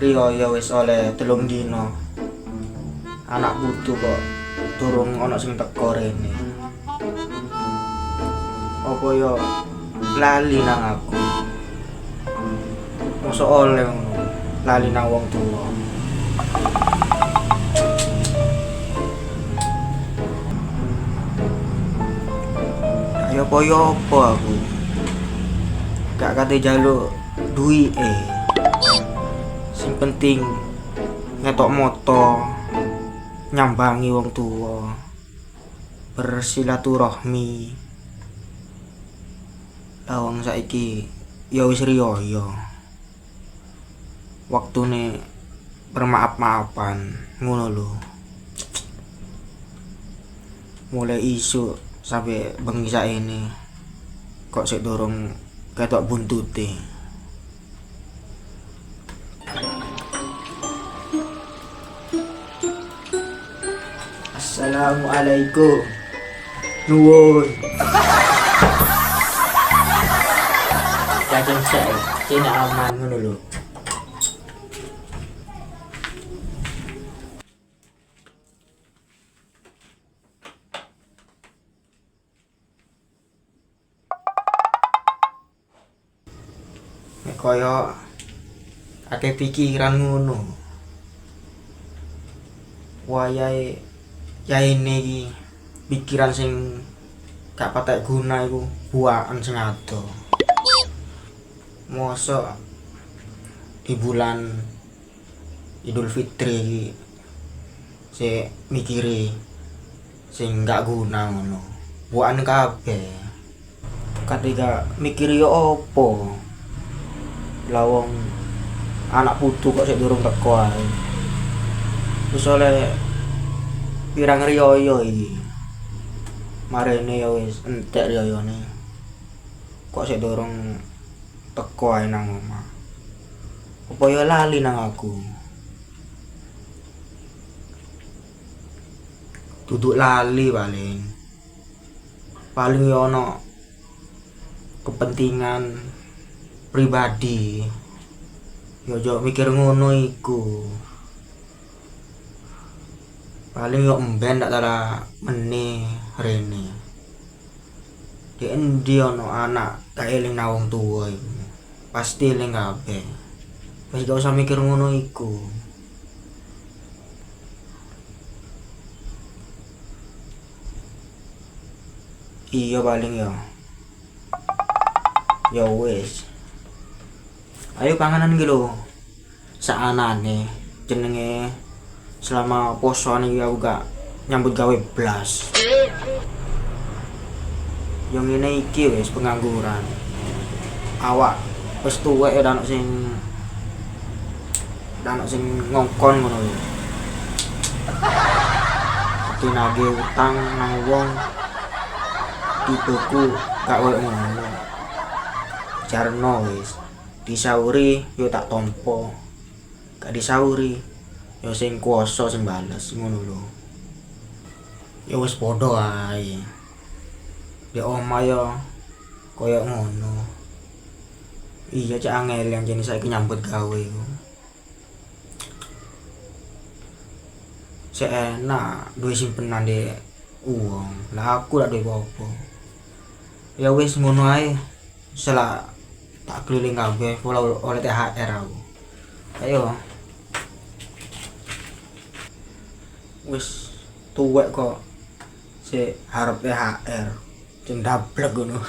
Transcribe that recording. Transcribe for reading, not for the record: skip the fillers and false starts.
Rio ya wis oleh 3 dino. Anak putu kok durung ana sing teko rene. Apa yo lali nang aku. Mosok oleh ngono. Lali nang wong tuwa. Ayo apa aku. Gak kate jaluk duwike. Sing penting ngetok moto nyambangi wong tua, bersilaturahmi. Lawang saiki ya wis riyo, waktune bermaaf-maafan ngono lho. Mulai isuk sampai bengi saene kok sik dorong ketok buntute. Assalamualaikum. Nuwun. Cacing saya, cina aman ngono lho. Nek koyo akeh pikiran ngono. Wayahe yaene iki pikiran sing gak patek guna iku buakan sing ado. Mosok di bulan Idul Fitri iki sik mikiri sing gak guna ngono. Buakan kabeh. Ketika mikir yo opo? Lawong anak putu kok sik durung teko ae. Wis oleh pirang riyo iki. Marene ya wis entek riyoane. Kok sik dorong teko ae nang omah. Apa ya lali nang aku. Duduk lali paling. Paling ya ono kepentingan pribadi. Ya ojo mikir ngono iku. Paling yo emben ndak tara meneh rene. Di endi ono anak gak eling nang wong tuwa iku. Pasti eling kabeh. Wis gak usah mikir ngono iku. Iya paling yo. Ya wis. Ayo panganan iki lho. Saanane jenenge selama posoan iki aku gak nyambut gawe blas. Yang ngene iki wis pengangguran. Awak wis tuwek ya anak sing ngongkon ngono lho. Dinage utang nang wong tipeku gak koyo ngono. Jarno wis disauri yo tak tompo. Gak disauri ya sing kuwasa sing bales ngono lho. Ya wis padha ae. Di omah ya koyo ngono. Iya cak angel yang jenis saiki nyambut gawe iku. Seenak duwe simpenan di uang. Lah aku lak duwe apa. Ya wis ngono ae. Selak tak keliling kabeh oleh THR aku. Ayo. Wis tuwek kok si harap THR jendablek ngono.